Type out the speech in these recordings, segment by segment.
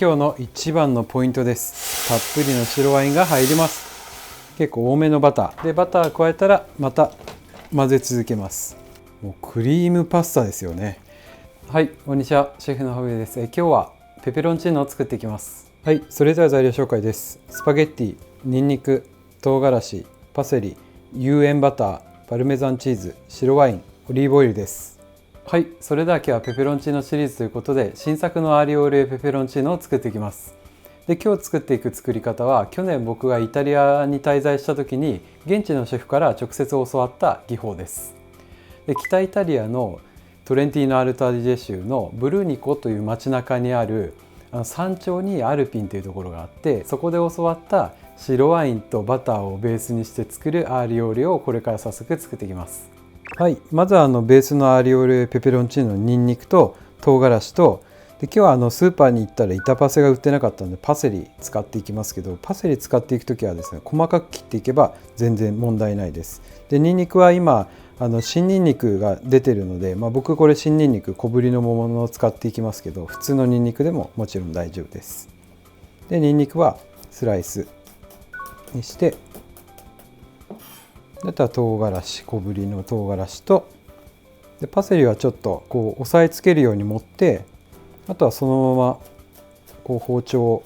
今日の一番のポイントです。たっぷりの白ワインが入ります。結構多めのバターで、バター加えたらまた混ぜ続けます。もうクリームパスタですよね。はい、こんにちは、シェフのハブです。今日はペペロンチーノを作っていきます。はい、それでは材料紹介です。スパゲッティ、ニンニク、唐辛子、パセリ、有塩バター、パルメザンチーズ、白ワイン、オリーブオイルです。はい、それでは今日はペペロンチーノシリーズということで、新作のアーリオオレペペロンチーノを作っていきます。で、今日作っていく作り方は、去年僕がイタリアに滞在した時に現地のシェフから直接教わった技法です。で、北イタリアのトレンティーノ・アルト・アディジェ州のブルーニコという街中にある山頂にアルピンというところがあって、そこで教わった白ワインとバターをベースにして作るアーリオレをこれから早速作っていきます。はい、まずはベースのアーリオレペペロンチーノのニンニクと唐辛子と、で今日はスーパーに行ったら板パセが売ってなかったのでパセリ使っていきますけど、パセリ使っていくときはですね、細かく切っていけば全然問題ないです。で、ニンニクは今新ニンニクが出てるので、僕これ新ニンニク小ぶりのものを使っていきますけど、普通のニンニクでももちろん大丈夫です。で、ニンニクはスライスにして、あとは唐辛子、小ぶりの唐辛子と、でパセリはちょっとこう押さえつけるように持って、あとはそのままこう包丁を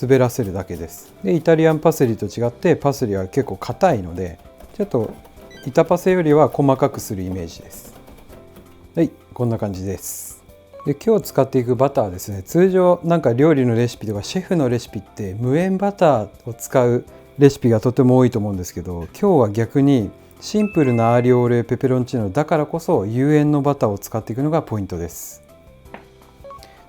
滑らせるだけです。で、イタリアンパセリと違ってパセリは結構硬いので、ちょっと板パセよりは細かくするイメージです。はい、こんな感じです。で、今日使っていくバターはですね、通常なんか料理のレシピとかシェフのレシピって無塩バターを使うレシピがとても多いと思うんですけど、今日は逆にシンプルなアーリオオレペペロンチーノだからこそ有塩のバターを使っていくのがポイントです。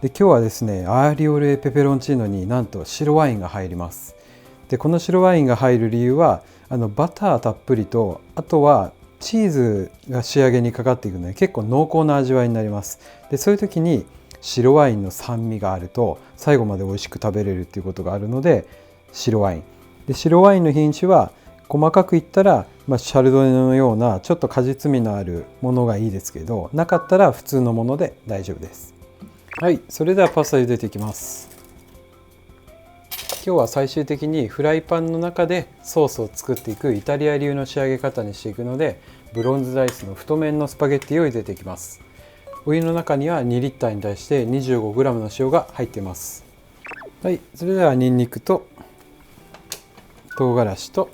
で、今日はですね、アーリオオレペペロンチーノになんと白ワインが入ります。で、この白ワインが入る理由はバターたっぷりと、あとはチーズが仕上げにかかっていくので結構濃厚な味わいになります。で、そういう時に白ワインの酸味があると最後まで美味しく食べれるっていうことがあるので、白ワインで、白ワインの品種は細かく言ったら、シャルドネのようなちょっと果実味のあるものがいいですけど、なかったら普通のもので大丈夫です。はい、それではパスタ茹でていきます。今日は最終的にフライパンの中でソースを作っていくイタリア流の仕上げ方にしていくので、ブロンズライスの太麺のスパゲッティを茹でていきます。お湯の中には2リッターに対して 25g の塩が入っています。はい、それではニンニクと唐辛子と、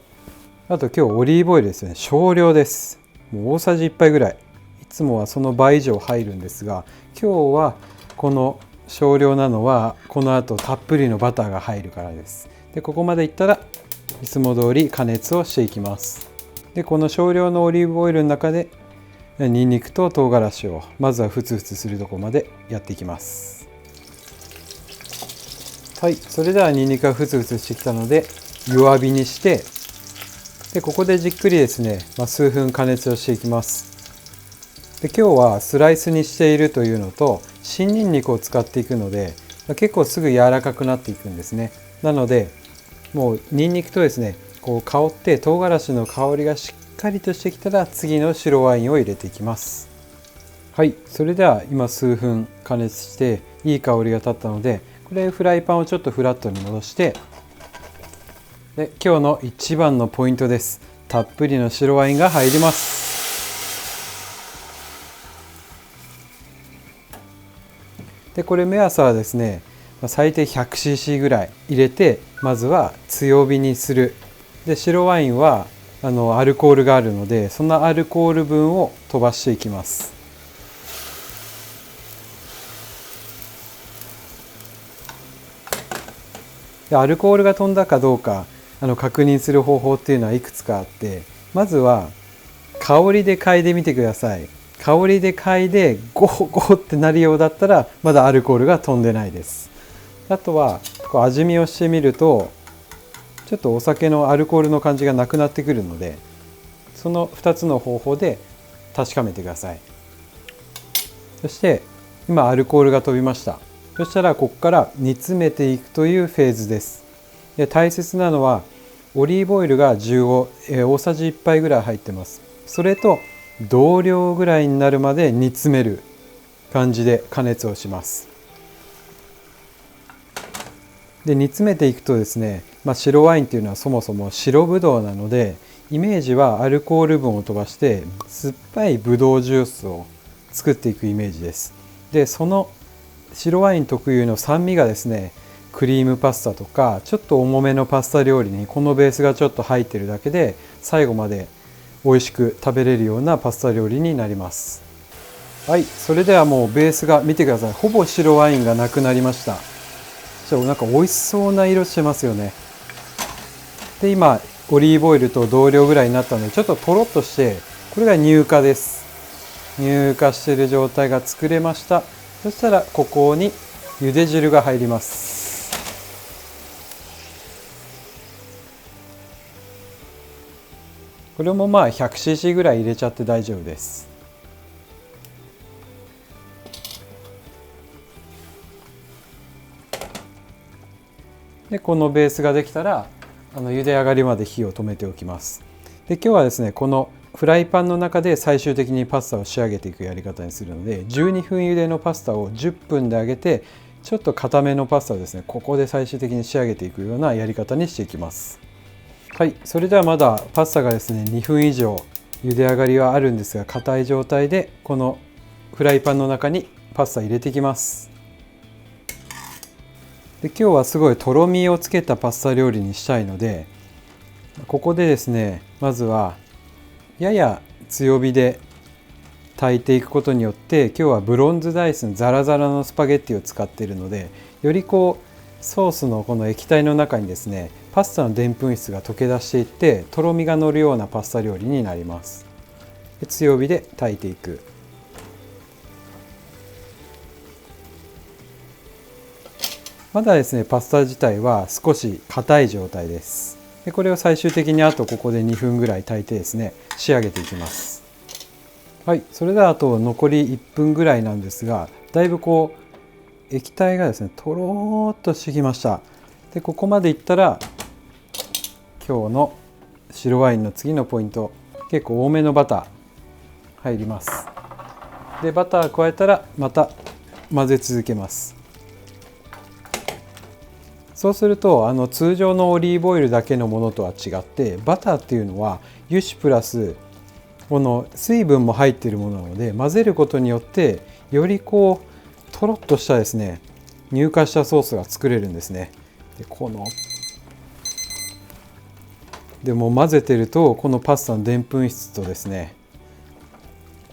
あと今日オリーブオイルですね、少量です。もう大さじ1杯ぐらい。いつもはその倍以上入るんですが、今日はこの少量なのはこの後たっぷりのバターが入るからです。で、ここまでいったらいつも通り加熱をしていきます。で、この少量のオリーブオイルの中でニンニクと唐辛子をまずはふつふつするところまでやっていきます。はい、それではニンニクがふつふつしてきたので弱火にして、でここでじっくりですね、数分加熱をしていきます。で、今日はスライスにしているというのと、新ニンニクを使っていくので結構すぐ柔らかくなっていくんですね。なのでもうニンニクとですね、こう香って唐辛子の香りがしっかりとしてきたら次の白ワインを入れていきます。はい、それでは今数分加熱していい香りが立ったので、これフライパンをちょっとフラットに戻して、で今日の一番のポイントです。たっぷりの白ワインが入ります。で、これ目安はですね、最低 100cc ぐらい入れて、まずは強火にする。で、白ワインはアルコールがあるので、そのアルコール分を飛ばしていきます。で、アルコールが飛んだかどうか確認する方法っていうのはいくつかあって、まずは香りで嗅いでみてください。香りで嗅いでゴホゴホってなるようだったらまだアルコールが飛んでないです。あとはこう味見をしてみると、ちょっとお酒のアルコールの感じがなくなってくるので、その2つの方法で確かめてください。そして今アルコールが飛びました。そしたらここから煮詰めていくというフェーズです。で、大切なのはオリーブオイルが15、大さじ1杯ぐらい入ってます。それと同量ぐらいになるまで煮詰める感じで加熱をします。で煮詰めていくとですね、白ワインっていうのはそもそも白ぶどうなので、イメージはアルコール分を飛ばして酸っぱいぶどうジュースを作っていくイメージです。でその白ワイン特有の酸味がですね、クリームパスタとかちょっと重めのパスタ料理にこのベースがちょっと入ってるだけで、最後まで美味しく食べれるようなパスタ料理になります。はい、それではもうベースが見てください。ほぼ白ワインがなくなりました。なんか美味しそうな色してますよね。で今オリーブオイルと同量ぐらいになったので、ちょっととろっとして、これが乳化です。乳化している状態が作れました。そしたらここに茹で汁が入ります。これも100cc ぐらい入れちゃって大丈夫です。でこのベースができたら茹で上がりまで火を止めておきます。で今日はですね、このフライパンの中で最終的にパスタを仕上げていくやり方にするので、12分茹でのパスタを10分で揚げて、ちょっと固めのパスタをですね、ここで最終的に仕上げていくようなやり方にしていきます。はい、それではまだパスタがですね2分以上茹で上がりはあるんですが、硬い状態でこのフライパンの中にパスタ入れていきます。で今日はすごいとろみをつけたパスタ料理にしたいので、ここでですね、まずはやや強火で炊いていくことによって、今日はブロンズダイスのザラザラのスパゲッティを使っているので、よりソースのこの液体の中にですね、パスタのでんぷん質が溶け出していって、とろみが乗るようなパスタ料理になります。で強火で炊いていく。まだですねパスタ自体は少し硬い状態です。でこれを最終的にあとここで2分ぐらい炊いてですね、仕上げていきます。はい、それではあと残り1分ぐらいなんですが、だいぶ液体がですねとろーっとしてきました。でここまでいったら、今日の白ワインの次のポイント、結構多めのバター入ります。でバター加えたらまた混ぜ続けます。そうすると通常のオリーブオイルだけのものとは違って、バターっていうのは油脂プラスこの水分も入っているものなので、混ぜることによってよりとろっとしたですね乳化したソースが作れるんですね。でも混ぜてると、このパスタのでんぷん質とですね、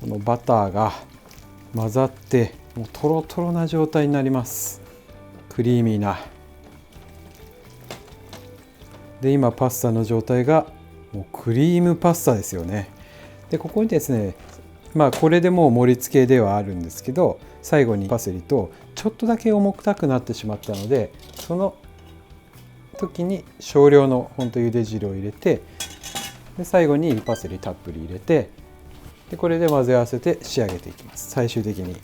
このバターが混ざってもうトロトロな状態になります。クリーミーな。で今パスタの状態がもうクリームパスタですよね。でここにですね、これでもう盛り付けではあるんですけど、最後にパセリとちょっとだけ重たくなってしまったので、その時に少量の茹で汁を入れて、で最後にパセリたっぷり入れて、でこれで混ぜ合わせて仕上げていきます。最終的に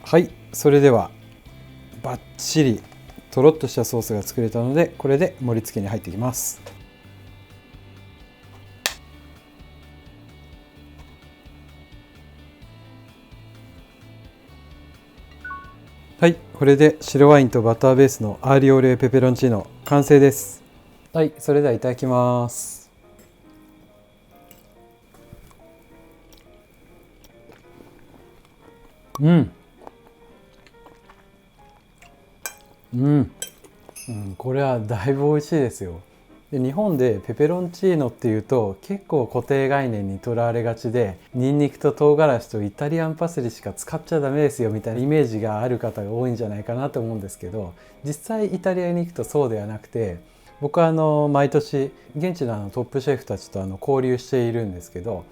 はい、それではバッチリとろっとしたソースが作れたので、これで盛り付けに入っていきます。はい、これで白ワインとバターベースのアーリオオレペペロンチーノ完成です。はい、それではいただきます。これはだいぶ美味しいですよ。で日本でペペロンチーノっていうと結構固定概念にとらわれがちで、ニンニクと唐辛子とイタリアンパセリしか使っちゃダメですよみたいなイメージがある方が多いんじゃないかなと思うんですけど、実際イタリアに行くとそうではなくて、僕は毎年現地のトップシェフたちと交流しているんですけど、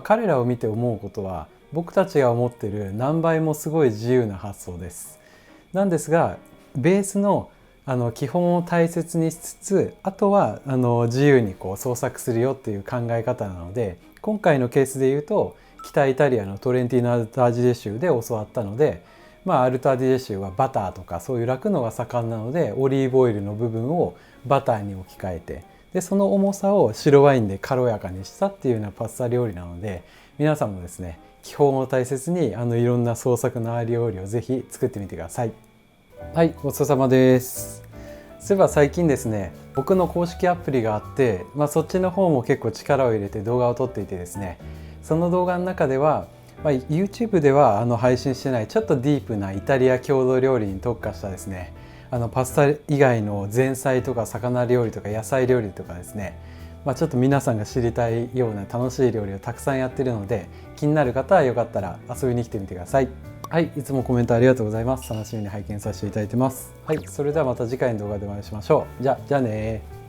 彼らを見て思うことは、僕たちが思ってる何倍もすごい自由な発想です。なんですがベースの基本を大切にしつつ、あとは自由に創作するよっていう考え方なので、今回のケースで言うと北イタリアのトレンティーノ・アルタージェ州で教わったので、アルタディエ州はバターとかそういう酪農が盛んなので、オリーブオイルの部分をバターに置き換えて、でその重さを白ワインで軽やかにしたっていうようなパスタ料理なので、皆さんもですね、基本を大切にいろんな創作の料理をぜひ作ってみてください。はい、ごちそうさまです。そういえば最近ですね、僕の公式アプリがあって、そっちの方も結構力を入れて動画を撮っていてですね、その動画の中では、YouTube では配信してないちょっとディープなイタリア郷土料理に特化したですね、パスタ以外の前菜とか魚料理とか野菜料理とかですね、ちょっと皆さんが知りたいような楽しい料理をたくさんやってるので、気になる方はよかったら遊びに来てみてください。はい、いつもコメントありがとうございます。楽しみに拝見させていただいてます。はい、それではまた次回の動画でお会いしましょう。じゃあねー。